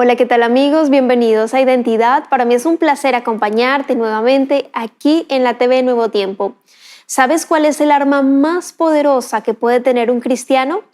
Hola, ¿qué tal amigos? Bienvenidos a Identidad. Para mí es un placer acompañarte nuevamente aquí en la TV Nuevo Tiempo. ¿Sabes cuál es el arma más poderosa que puede tener un cristiano?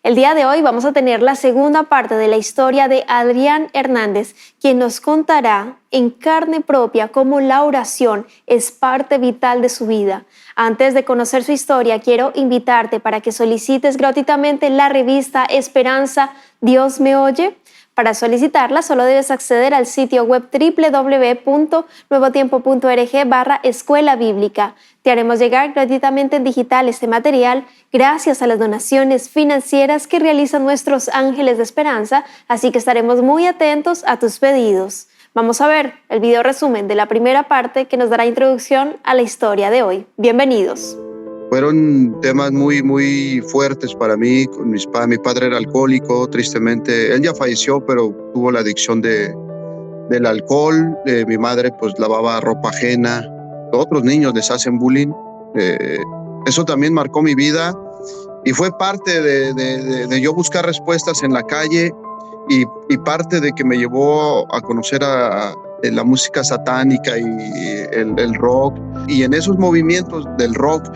El día de hoy vamos a tener la segunda parte de la historia de Adrián Hernández, quien nos contará en carne propia cómo la oración es parte vital de su vida. Antes de conocer su historia, quiero invitarte para que solicites gratuitamente la revista Esperanza, Dios me oye. Para solicitarla solo debes acceder al sitio web www.nuevotiempo.org/escuela bíblica. Te haremos llegar gratuitamente en digital este material gracias a las donaciones financieras que realizan nuestros ángeles de esperanza, así que estaremos muy atentos a tus pedidos. Vamos a ver el video resumen de la primera parte que nos dará introducción a la historia de hoy. Bienvenidos. Fueron temas muy fuertes para mí. Mi padre era alcohólico, tristemente. Él ya falleció, pero tuvo la adicción del alcohol. Mi madre pues lavaba ropa ajena. Otros niños les hacen bullying. Eso también marcó mi vida y fue parte de yo buscar respuestas en la calle y parte de que me llevó a conocer a la música satánica y el rock. Y en esos movimientos del rock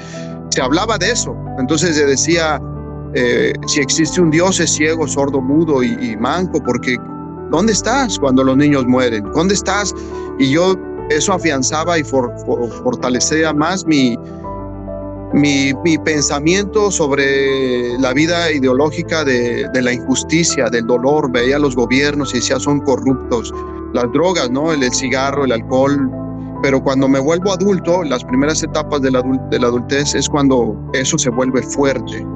se hablaba de eso. Entonces se decía, si existe un Dios es ciego, sordo, mudo y manco, porque ¿dónde estás cuando los niños mueren? ¿Dónde estás? Y yo eso afianzaba y fortalecía más mi pensamiento sobre la vida ideológica de la injusticia, del dolor. Veía los gobiernos y decía, son corruptos. Las drogas, ¿no? El cigarro, el alcohol. Pero cuando me vuelvo adulto, las primeras etapas de la adultez es cuando eso se vuelve fuerte.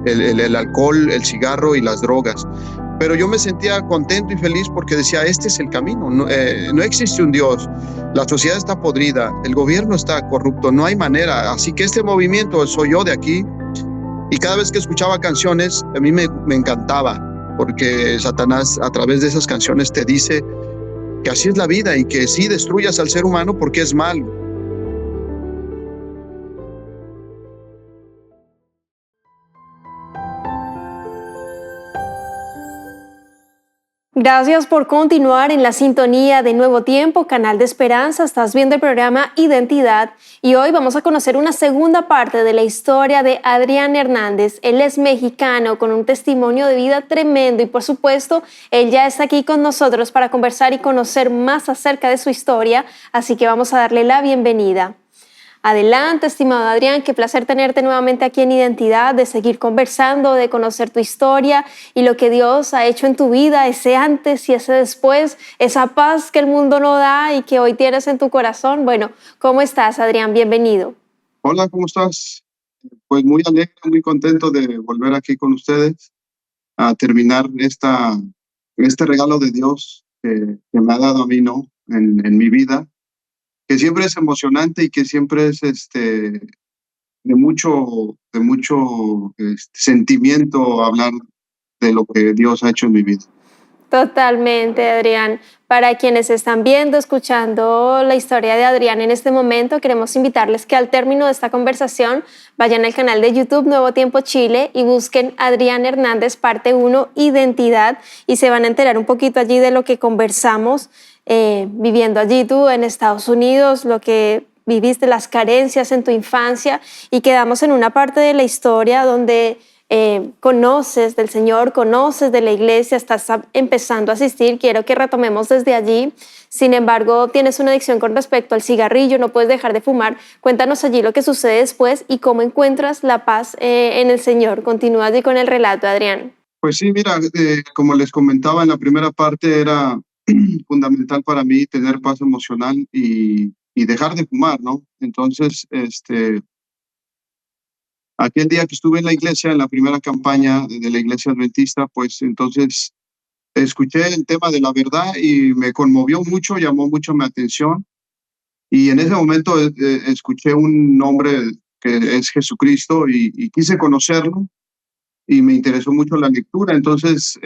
El alcohol, el cigarro y las drogas. Pero yo me sentía contento y feliz porque decía, este es el camino. No existe un Dios. La sociedad está podrida. El gobierno está corrupto. No hay manera. Así que este movimiento soy yo de aquí. Y cada vez que escuchaba canciones, a mí me encantaba. Porque Satanás, a través de esas canciones, te dice que así es la vida y que sí destruyas al ser humano porque es malo. Gracias por continuar en la sintonía de Nuevo Tiempo, canal de Esperanza. Estás viendo el programa Identidad y hoy vamos a conocer una segunda parte de la historia de Adrián Hernández. Él es mexicano con un testimonio de vida tremendo y por supuesto él ya está aquí con nosotros para conversar y conocer más acerca de su historia, así que vamos a darle la bienvenida. Adelante, estimado Adrián, qué placer tenerte nuevamente aquí en Identidad, de seguir conversando, de conocer tu historia y lo que Dios ha hecho en tu vida, ese antes y ese después, esa paz que el mundo no da y que hoy tienes en tu corazón. Bueno, ¿cómo estás, Adrián? Bienvenido. Hola, ¿cómo estás? Pues muy alegre, muy contento de volver aquí con ustedes a terminar este regalo de Dios que me ha dado a mí, ¿no? En mi vida, que siempre es emocionante y que siempre es de mucho sentimiento hablar de lo que Dios ha hecho en mi vida. Totalmente, Adrián. Para quienes están viendo, escuchando la historia de Adrián en este momento, queremos invitarles que al término de esta conversación vayan al canal de YouTube Nuevo Tiempo Chile y busquen Adrián Hernández parte 1, Identidad, y se van a enterar un poquito allí de lo que conversamos viviendo allí tú en Estados Unidos, lo que viviste, las carencias en tu infancia, y quedamos en una parte de la historia donde conoces del Señor, conoces de la iglesia, estás empezando a asistir. Quiero que retomemos desde allí. Sin embargo, tienes una adicción con respecto al cigarrillo, no puedes dejar de fumar. Cuéntanos allí lo que sucede después y cómo encuentras la paz en el Señor. Continúa allí con el relato, Adrián. Pues sí, mira, como les comentaba en la primera parte, era fundamental para mí tener paz emocional y dejar de fumar, ¿no? Entonces, aquel día que estuve en la iglesia, en la primera campaña de la iglesia adventista, pues entonces escuché el tema de la verdad y me conmovió mucho, llamó mucho mi atención. Y en ese momento escuché un nombre que es Jesucristo y quise conocerlo y me interesó mucho la lectura. Entonces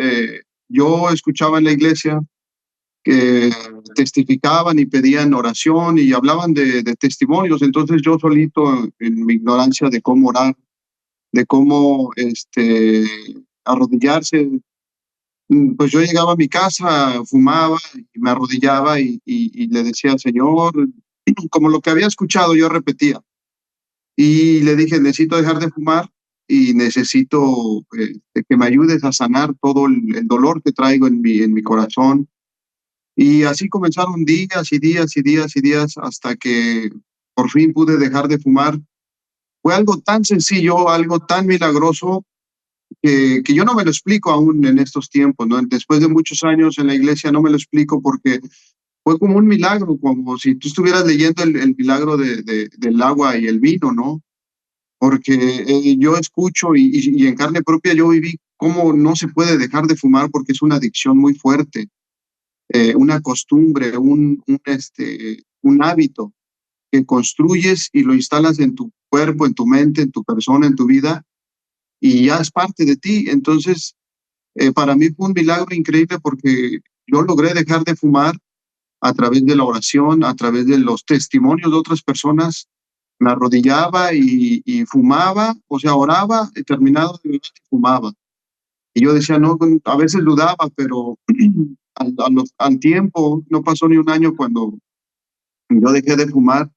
yo escuchaba en la iglesia que testificaban y pedían oración y hablaban de testimonios. Entonces yo solito, en mi ignorancia de cómo orar, de cómo arrodillarse, Pues yo llegaba a mi casa, fumaba y me arrodillaba y le decía, Señor, como lo que había escuchado, yo repetía. Y le dije, necesito dejar de fumar y necesito que me ayudes a sanar todo el dolor que traigo en mi corazón. Y así comenzaron días y días y días y días hasta que por fin pude dejar de fumar. Fue algo tan sencillo, algo tan milagroso que yo no me lo explico aún en estos tiempos, ¿no? Después de muchos años en la iglesia no me lo explico porque fue como un milagro, como si tú estuvieras leyendo el milagro del agua y el vino, ¿no? Porque yo escucho y en carne propia yo viví cómo no se puede dejar de fumar porque es una adicción muy fuerte, una costumbre, un hábito que construyes y lo instalas en tu cuerpo, en tu mente, en tu persona, en tu vida, y ya es parte de ti. Entonces, para mí fue un milagro increíble porque yo logré dejar de fumar a través de la oración, a través de los testimonios de otras personas. Me arrodillaba y fumaba, o sea, oraba, y terminado de orar, fumaba. Y yo decía, no, a veces dudaba, pero al tiempo, no pasó ni un año cuando yo dejé de fumar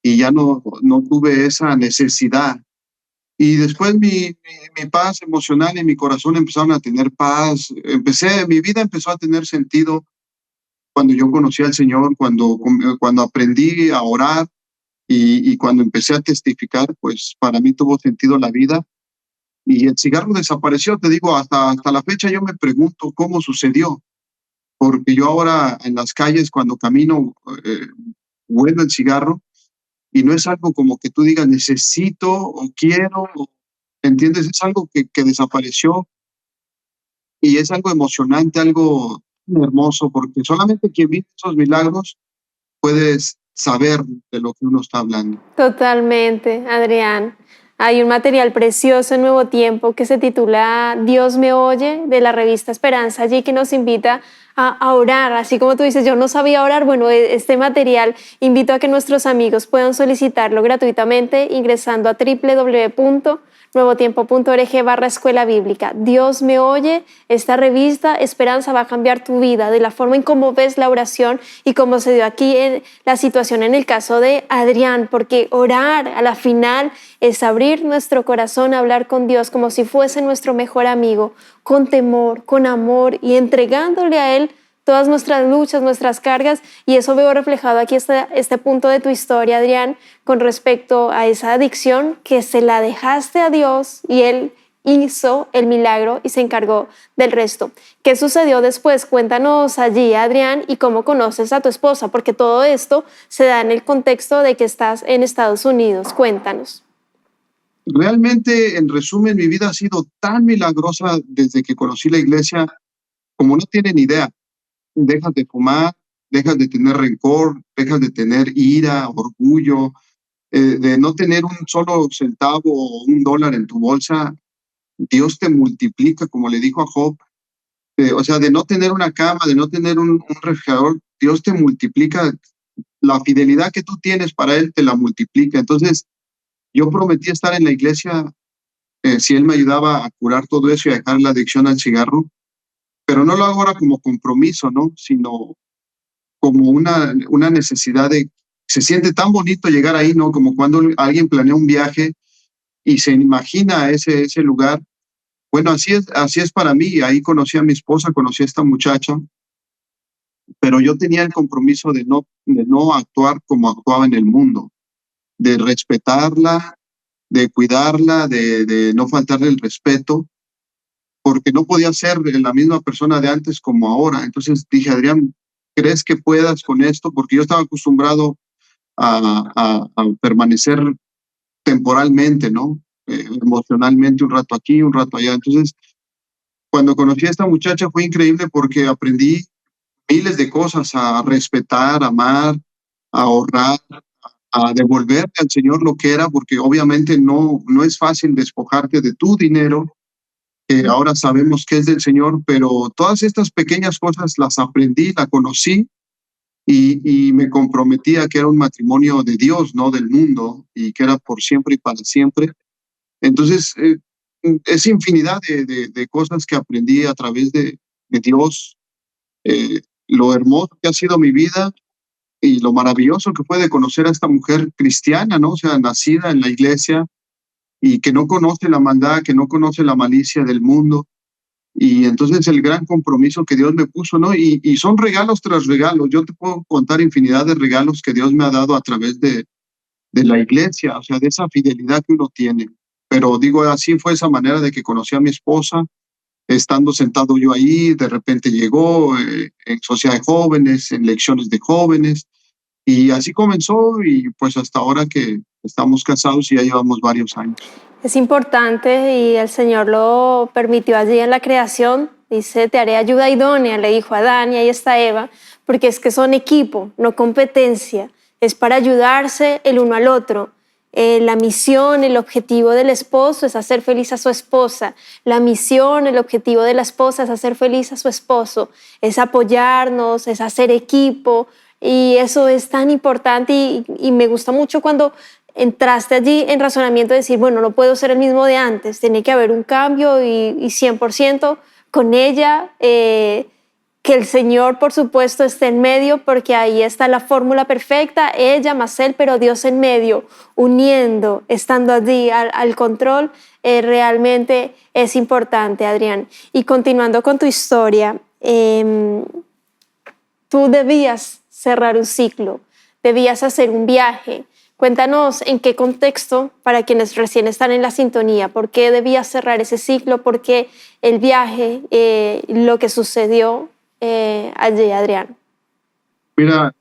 y ya no tuve esa necesidad. Y después mi paz emocional y mi corazón empezaron a tener paz. Mi vida empezó a tener sentido cuando yo conocí al Señor, cuando aprendí a orar y cuando empecé a testificar, pues para mí tuvo sentido la vida. Y el cigarro desapareció, te digo, hasta la fecha yo me pregunto cómo sucedió, porque yo ahora en las calles cuando camino huelo el cigarro y no es algo como que tú digas necesito o quiero, ¿entiendes? Es algo que desapareció y es algo emocionante, algo hermoso, porque solamente quien vive esos milagros puedes saber de lo que uno está hablando. Totalmente, Adrián. Hay un material precioso en Nuevo Tiempo que se titula Dios me oye, de la revista Esperanza, allí que nos invita a orar. Así como tú dices, yo no sabía orar, bueno, este material invito a que nuestros amigos puedan solicitarlo gratuitamente ingresando a www.nuevotiempo.org/escuela bíblica. Dios me oye, esta revista Esperanza va a cambiar tu vida de la forma en cómo ves la oración y cómo se dio aquí en la situación en el caso de Adrián, porque orar a la final es abrir nuestro corazón a hablar con Dios como si fuese nuestro mejor amigo, con temor, con amor y entregándole a Él todas nuestras luchas, nuestras cargas, y eso veo reflejado aquí este punto de tu historia, Adrián, con respecto a esa adicción que se la dejaste a Dios y Él hizo el milagro y se encargó del resto. ¿Qué sucedió después? Cuéntanos allí, Adrián, y cómo conoces a tu esposa, porque todo esto se da en el contexto de que estás en Estados Unidos. Cuéntanos. Realmente, en resumen, mi vida ha sido tan milagrosa desde que conocí la iglesia, como no tienen idea. Dejas de fumar, dejas de tener rencor, dejas de tener ira, orgullo, de no tener un solo centavo o un dólar en tu bolsa. Dios te multiplica, como le dijo a Job. O sea, de no tener una cama, de no tener un refrigerador, Dios te multiplica. La fidelidad que tú tienes para Él te la multiplica. Entonces, yo prometí estar en la iglesia si Él me ayudaba a curar todo eso y a dejar la adicción al cigarro, pero no lo hago ahora como compromiso, ¿no? Sino como una necesidad de, se siente tan bonito llegar ahí, ¿no? Como cuando alguien planea un viaje y se imagina ese lugar. Bueno, así es para mí. Ahí conocí a mi esposa, conocí a esta muchacha, pero yo tenía el compromiso de no actuar como actuaba en el mundo, de respetarla, de cuidarla, de no faltarle el respeto, porque no podía ser la misma persona de antes como ahora. Entonces dije, Adrián, ¿crees que puedas con esto? Porque yo estaba acostumbrado a permanecer temporalmente, ¿no? Emocionalmente un rato aquí, un rato allá. Entonces, cuando conocí a esta muchacha fue increíble porque aprendí miles de cosas, a respetar, a amar, a ahorrar, a devolverle al Señor lo que era, porque obviamente no es fácil despojarte de tu dinero, que ahora sabemos que es del Señor, pero todas estas pequeñas cosas las aprendí, las conocí y me comprometí a que era un matrimonio de Dios, no del mundo, y que era por siempre y para siempre. Entonces, es infinidad de cosas que aprendí a través Dios, lo hermoso que ha sido mi vida y lo maravilloso que fue de conocer a esta mujer cristiana, ¿no? O sea, nacida en la iglesia y que no conoce la maldad, que no conoce la malicia del mundo. Y entonces el gran compromiso que Dios me puso, ¿no? Y son regalos tras regalos. Yo te puedo contar infinidad de regalos que Dios me ha dado a través de la iglesia, o sea, de esa fidelidad que uno tiene. Pero digo, así fue esa manera de que conocí a mi esposa, estando sentado yo ahí, de repente llegó en sociedad de jóvenes, en lecciones de jóvenes, y así comenzó y pues hasta ahora que estamos casados y ya llevamos varios años. Es importante y el Señor lo permitió allí en la creación. Dice, te haré ayuda idónea, le dijo a Adán y ahí está Eva, porque es que son equipo, no competencia. Es para ayudarse el uno al otro. La misión, el objetivo del esposo es hacer feliz a su esposa. La misión, el objetivo de la esposa es hacer feliz a su esposo. Es apoyarnos, es hacer equipo. Y eso es tan importante y me gusta mucho cuando entraste allí en razonamiento de decir, bueno, no puedo ser el mismo de antes, tiene que haber un cambio y 100% con ella, que el Señor, por supuesto, esté en medio, porque ahí está la fórmula perfecta, ella más él, pero Dios en medio, uniendo, estando allí al control, realmente es importante, Adrián. Y continuando con tu historia, tú debías cerrar un ciclo, debías hacer un viaje. Cuéntanos en qué contexto, para quienes recién están en la sintonía, por qué debías cerrar ese ciclo, por qué el viaje, lo que sucedió allí, Adrián. Mira,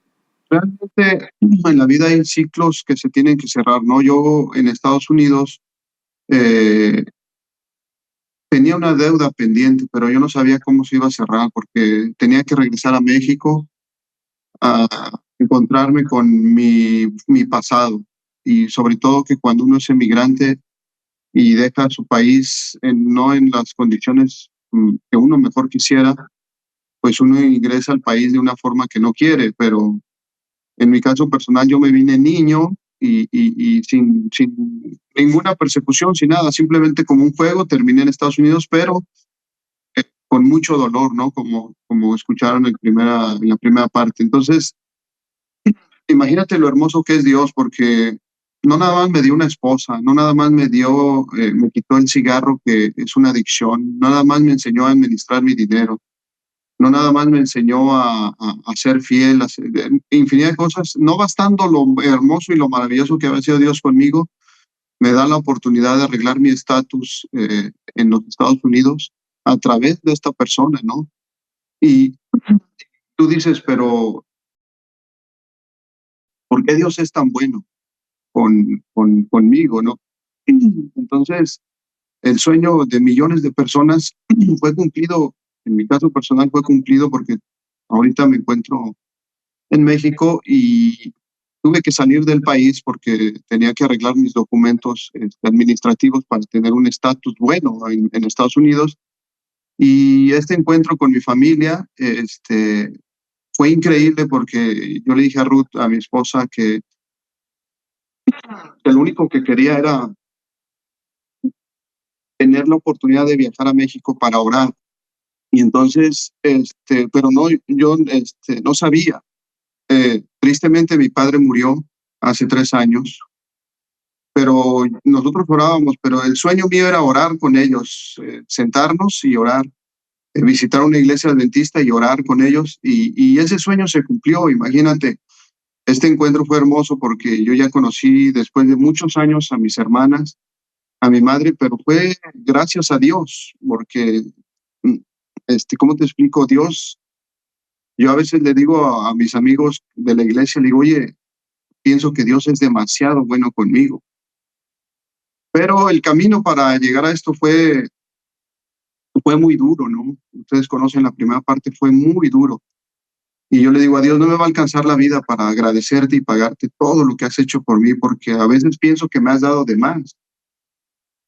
realmente en la vida hay ciclos que se tienen que cerrar, ¿no? Yo en Estados Unidos eh, tenía una deuda pendiente, pero yo no sabía cómo se iba a cerrar porque tenía que regresar a México a encontrarme con mi pasado y sobre todo que cuando uno es emigrante y deja su país no en las condiciones que uno mejor quisiera, pues uno ingresa al país de una forma que no quiere, pero en mi caso personal yo me vine niño y sin ninguna persecución, sin nada, simplemente como un juego, terminé en Estados Unidos, pero con mucho dolor, ¿no? Como escucharon en la primera parte. Entonces, imagínate lo hermoso que es Dios, porque no nada más me dio una esposa, no nada más me quitó el cigarro, que es una adicción, no nada más me enseñó a administrar mi dinero, no nada más me enseñó a ser fiel, a hacer infinidad de cosas, no bastando lo hermoso y lo maravilloso que había sido Dios conmigo, me da la oportunidad de arreglar mi estatus en los Estados Unidos a través de esta persona, ¿no? Y tú dices, pero ¿por qué Dios es tan bueno conmigo, no? Entonces, el sueño de millones de personas fue cumplido, en mi caso personal fue cumplido porque ahorita me encuentro en México y tuve que salir del país porque tenía que arreglar mis documentos administrativos para tener un estatus bueno en Estados Unidos. Y este encuentro con mi familia fue increíble porque yo le dije a Ruth, a mi esposa, que lo único que quería era tener la oportunidad de viajar a México para orar. Y entonces, pero no, yo no sabía. Tristemente mi padre murió hace 3 años, pero nosotros orábamos, pero el sueño mío era orar con ellos, sentarnos y orar, visitar una iglesia adventista y orar con ellos, y ese sueño se cumplió, imagínate. Este encuentro fue hermoso porque yo ya conocí después de muchos años a mis hermanas, a mi madre, pero fue gracias a Dios, porque, mm, ¿cómo te explico? Dios, yo a veces le digo a mis amigos de la iglesia, le digo, oye, pienso que Dios es demasiado bueno conmigo. Pero el camino para llegar a esto fue muy duro, ¿no? Ustedes conocen la primera parte, fue muy duro. Y yo le digo a Dios, no me va a alcanzar la vida para agradecerte y pagarte todo lo que has hecho por mí, porque a veces pienso que me has dado de más.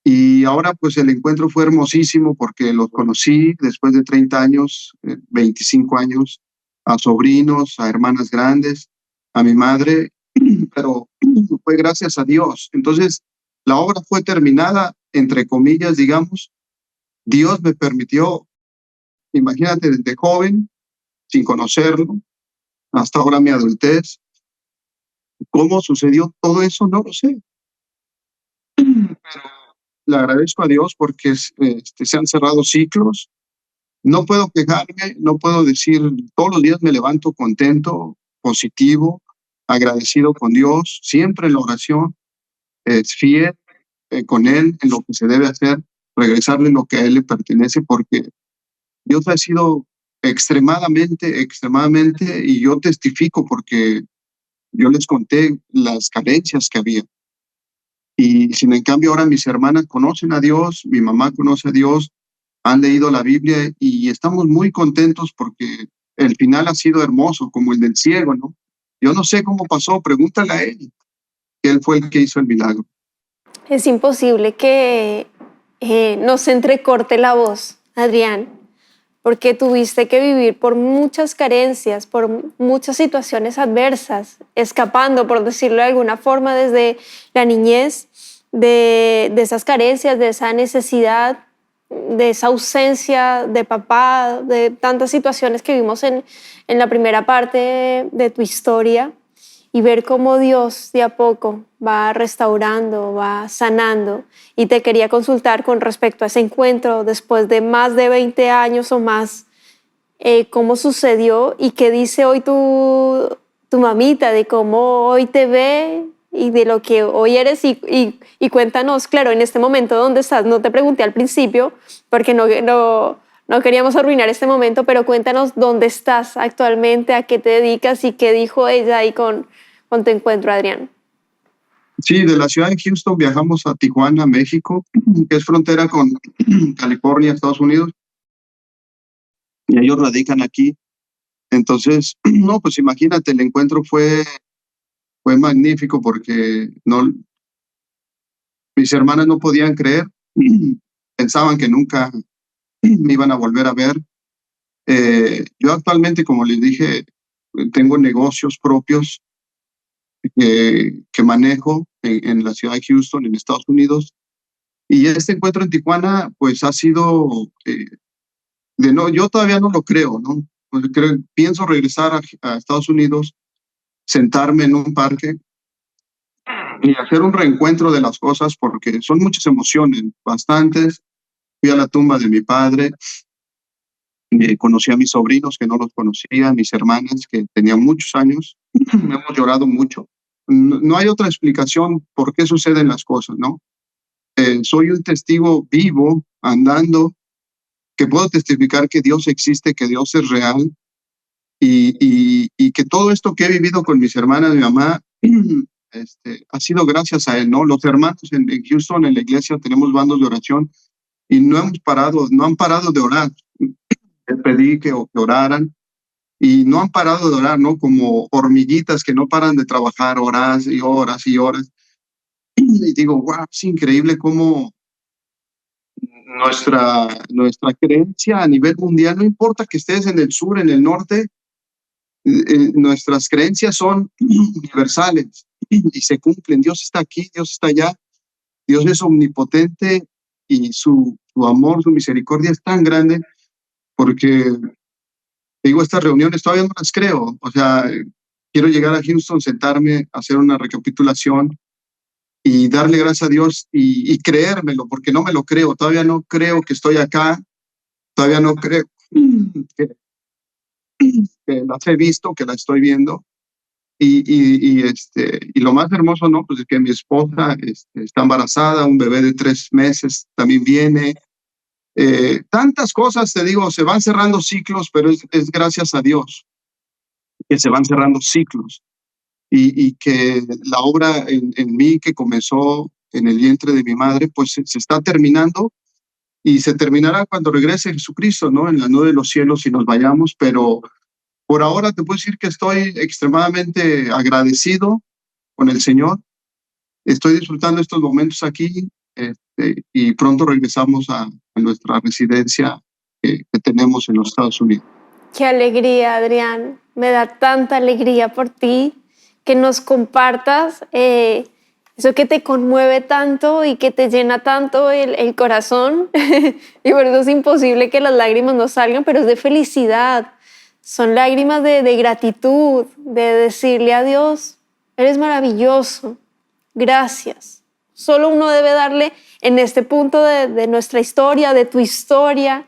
Y ahora pues el encuentro fue hermosísimo porque los conocí después de 30 años, 25 años, a sobrinos, a hermanas grandes, a mi madre, pero fue gracias a Dios. Entonces, la obra fue terminada, entre comillas, digamos. Dios me permitió imagínate, desde joven, sin conocerlo, hasta ahora mi adultez. ¿Cómo sucedió todo eso? No lo sé. Pero le agradezco a Dios porque se han cerrado ciclos. No puedo quejarme, no puedo decir, todos los días me levanto contento, positivo, agradecido con Dios, siempre en la oración, fiel con Él en lo que se debe hacer, regresarle lo que a Él le pertenece, porque Dios ha sido extremadamente, y yo testifico porque yo les conté las carencias que había. Y sin en cambio ahora mis hermanas conocen a Dios, mi mamá conoce a Dios, han leído la Biblia y estamos muy contentos porque el final ha sido hermoso, como el del ciego, ¿no? Yo no sé cómo pasó, pregúntale a él, que él fue el que hizo el milagro. Es imposible que no se entrecorte la voz, Adrián, porque tuviste que vivir por muchas carencias, por muchas situaciones adversas, escapando, por decirlo de alguna forma, desde la niñez de esas carencias, de esa necesidad, de esa ausencia de papá, de tantas situaciones que vimos en la primera parte de tu historia, y ver cómo Dios de a poco va restaurando, va sanando. Y te quería consultar con respecto a ese encuentro después de más de 20 años o más, cómo sucedió y qué dice hoy tu mamita, de cómo hoy te ve y de lo que hoy eres. Y cuéntanos, claro, en este momento dónde estás. No te pregunté al principio porque no queríamos arruinar este momento, pero cuéntanos dónde estás actualmente, a qué te dedicas y qué dijo ella ahí con tu encuentro, Adrián. Sí, de la ciudad de Houston viajamos a Tijuana, México, que es frontera con California, Estados Unidos, y ellos radican aquí. Entonces, no, pues imagínate, el encuentro fue magnífico porque no, mis hermanas no podían creer, pensaban que nunca me iban a volver a ver. Yo actualmente, como les dije, tengo negocios propios que manejo en la ciudad de Houston, en Estados Unidos, y este encuentro en Tijuana, pues ha sido, no, yo todavía no lo creo, ¿no? Pues pienso regresar a Estados Unidos, sentarme en un parque y hacer un reencuentro de las cosas porque son muchas emociones, bastantes. Fui a la tumba de mi padre, conocí a mis sobrinos que no los conocía, a mis hermanas que tenían muchos años, hemos llorado mucho. No, no hay otra explicación por qué suceden las cosas, ¿no? Soy un testigo vivo, andando, que puedo testificar que Dios existe, que Dios es real y que todo esto que he vivido con mis hermanas, mi mamá, ha sido gracias a Él, ¿no? Los hermanos en Houston, en la iglesia, tenemos bandos de oración y no han parado de orar. Les pedí que oraran y no han parado de orar, ¿no? Como hormiguitas que no paran de trabajar horas y horas y horas. Y digo, wow, es increíble cómo nuestra creencia a nivel mundial, no importa que estés en el sur, en el norte, nuestras creencias son universales y se cumplen. Dios está aquí, Dios está allá, Dios es omnipotente y su amor, su misericordia es tan grande porque, digo, estas reuniones todavía no las creo. O sea, quiero llegar a Houston, sentarme, hacer una recapitulación y darle gracias a Dios y creérmelo, porque no me lo creo. Todavía no creo que estoy acá, todavía no creo que, que las he visto, que las estoy viendo. Y lo más hermoso, ¿no? Pues es que mi esposa está embarazada, un bebé de 3 meses también viene. Tantas cosas, te digo, se van cerrando ciclos, pero es gracias a Dios que se van cerrando ciclos y que la obra en mí que comenzó en el vientre de mi madre, pues se está terminando y se terminará cuando regrese Jesucristo, ¿no? En la nube de los cielos y nos vayamos, pero por ahora te puedo decir que estoy extremadamente agradecido con el Señor. Estoy disfrutando estos momentos aquí y pronto regresamos a nuestra residencia que tenemos en los Estados Unidos. Qué alegría, Adrián. Me da tanta alegría por ti que nos compartas eso que te conmueve tanto y que te llena tanto el corazón. Y por eso es imposible que las lágrimas no salgan, pero es de felicidad. Son lágrimas de gratitud, de decirle a Dios, eres maravilloso, gracias. Solo uno debe darle en este punto de nuestra historia, de tu historia,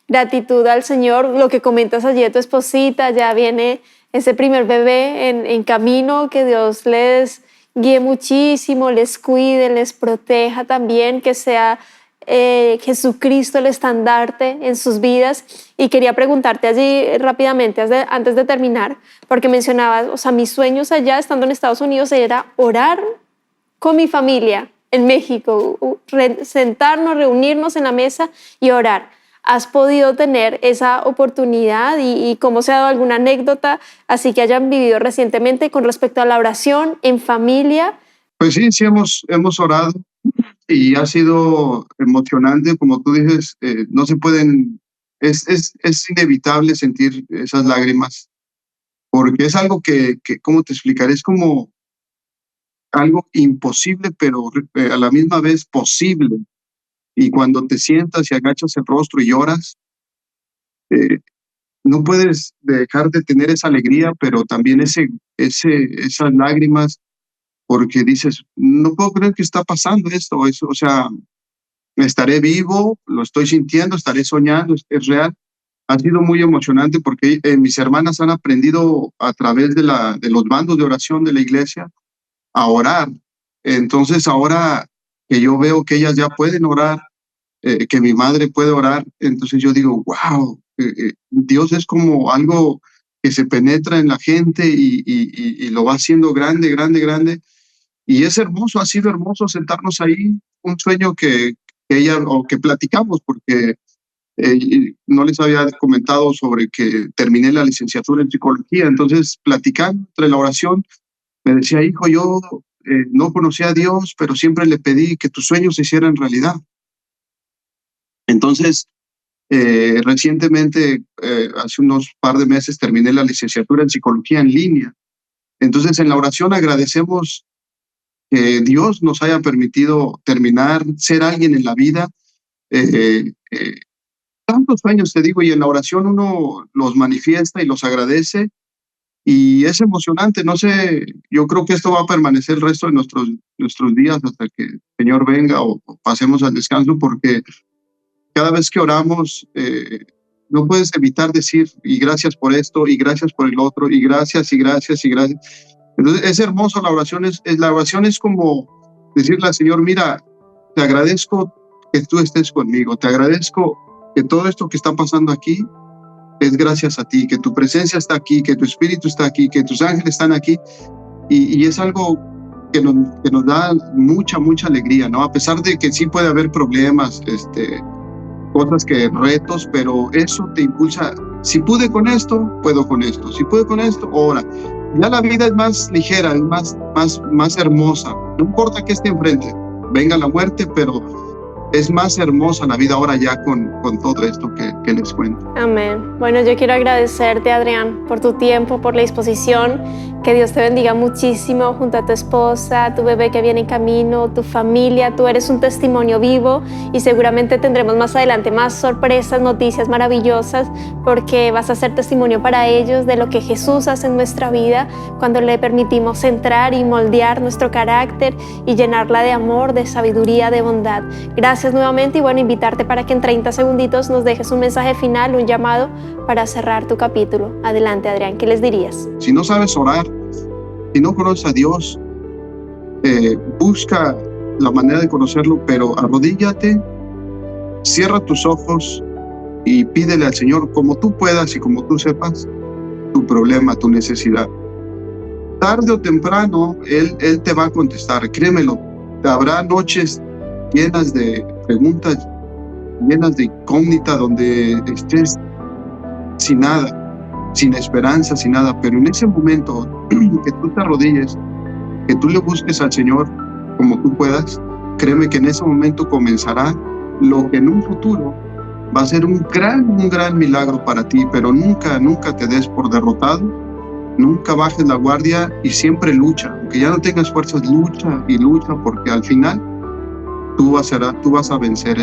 gratitud al Señor. Lo que comentas allí de tu esposita, ya viene ese primer bebé en camino, que Dios les guíe muchísimo, les cuide, les proteja también, que sea Jesucristo el estandarte en sus vidas. Y quería preguntarte allí rápidamente, antes de terminar, porque mencionabas, o sea, mis sueños allá, estando en Estados Unidos, era orar con mi familia en México, sentarnos, reunirnos en la mesa y orar. ¿Has podido tener esa oportunidad y cómo se ha dado alguna anécdota así que hayan vivido recientemente con respecto a la oración en familia? Pues sí, sí hemos orado y ha sido emocionante, como tú dices, no se pueden, es inevitable sentir esas lágrimas, porque es algo que ¿cómo te explicaré? Es como algo imposible, pero a la misma vez posible. Y cuando te sientas y agachas el rostro y lloras, eh, no puedes dejar de tener esa alegría, pero también esas lágrimas, porque dices, no puedo creer que está pasando esto, eso, o sea, estaré vivo, lo estoy sintiendo, estaré soñando, es real. Ha sido muy emocionante porque mis hermanas han aprendido a través de los bandos de oración de la iglesia a orar. Entonces ahora que yo veo que ellas ya pueden orar, que mi madre puede orar, entonces yo digo, wow, Dios es como algo que se penetra en la gente y lo va haciendo grande, grande, grande. Y es hermoso, ha sido hermoso sentarnos ahí, un sueño que ella, o que platicamos, porque no les había comentado sobre que terminé la licenciatura en psicología, entonces platicando entre la oración, me decía, hijo, yo no conocía a Dios, pero siempre le pedí que tus sueños se hicieran realidad. Entonces, recientemente, hace unos par de meses, terminé la licenciatura en psicología en línea. Entonces, en la oración agradecemos que Dios nos haya permitido terminar, ser alguien en la vida. Eh, eh, Tantos sueños, te digo, y en la oración uno los manifiesta y los agradece. Y es emocionante, no sé, yo creo que esto va a permanecer el resto de nuestros días hasta que el Señor venga o pasemos al descanso, porque cada vez que oramos, no puedes evitar decir, y gracias por esto, y gracias por el otro, y gracias, y gracias, y gracias. Entonces es hermoso, la oración es como decirle al Señor, mira, te agradezco que tú estés conmigo, te agradezco que todo esto que está pasando aquí es gracias a ti, que tu presencia está aquí, que tu espíritu está aquí, que tus ángeles están aquí, y es algo que nos da mucha, mucha alegría, ¿no? A pesar de que sí puede haber problemas, cosas retos, pero eso te impulsa. Si pude con esto, puedo con esto. Si pude con esto, ahora. Ya la vida es más ligera, es más hermosa. No importa que esté enfrente, venga la muerte, pero es más hermosa la vida ahora ya con todo esto que les cuento. Amén. Bueno, yo quiero agradecerte, Adrián, por tu tiempo, por la disposición. Que Dios te bendiga muchísimo junto a tu esposa, tu bebé que viene en camino, tu familia. Tú eres un testimonio vivo y seguramente tendremos más adelante más sorpresas, noticias maravillosas, porque vas a ser testimonio para ellos de lo que Jesús hace en nuestra vida cuando le permitimos entrar y moldear nuestro carácter y llenarla de amor, de sabiduría, de bondad. Gracias nuevamente y bueno, invitarte para que en 30 segunditos nos dejes un mensaje final, un llamado para cerrar tu capítulo. Adelante, Adrián, ¿qué les dirías? Si no sabes orar, si no conoces a Dios, busca la manera de conocerlo, pero arrodíllate, cierra tus ojos y pídele al Señor como tú puedas y como tú sepas tu problema, tu necesidad. Tarde o temprano, Él te va a contestar, créemelo. Habrá noches llenas de preguntas, llenas de incógnita, donde estés sin nada, sin esperanza, sin nada, pero en ese momento que tú te arrodilles, que tú le busques al Señor como tú puedas, créeme que en ese momento comenzará lo que en un futuro va a ser un gran milagro para ti, pero nunca te des por derrotado, nunca bajes la guardia y siempre lucha. Aunque ya no tengas fuerzas, lucha y lucha, porque al final tú vas a vencer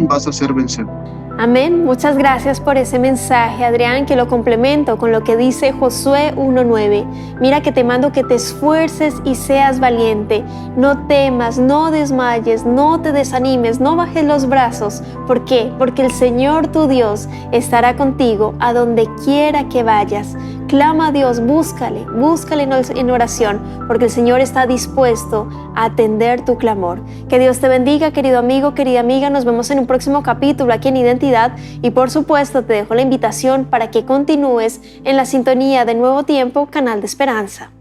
vas a ser vencedor. Amén. Muchas gracias por ese mensaje, Adrián, que lo complemento con lo que dice Josué 1:9. Mira que te mando que te esfuerces y seas valiente. No temas, no desmayes, no te desanimes, no bajes los brazos. ¿Por qué? Porque el Señor tu Dios estará contigo a donde quiera que vayas. Clama a Dios, búscale en oración, porque el Señor está dispuesto a atender tu clamor. Que Dios te bendiga, querido amigo, querida amiga. Nos vemos en un próximo capítulo aquí en Identidad y por supuesto te dejo la invitación para que continúes en la sintonía de Nuevo Tiempo, Canal de Esperanza.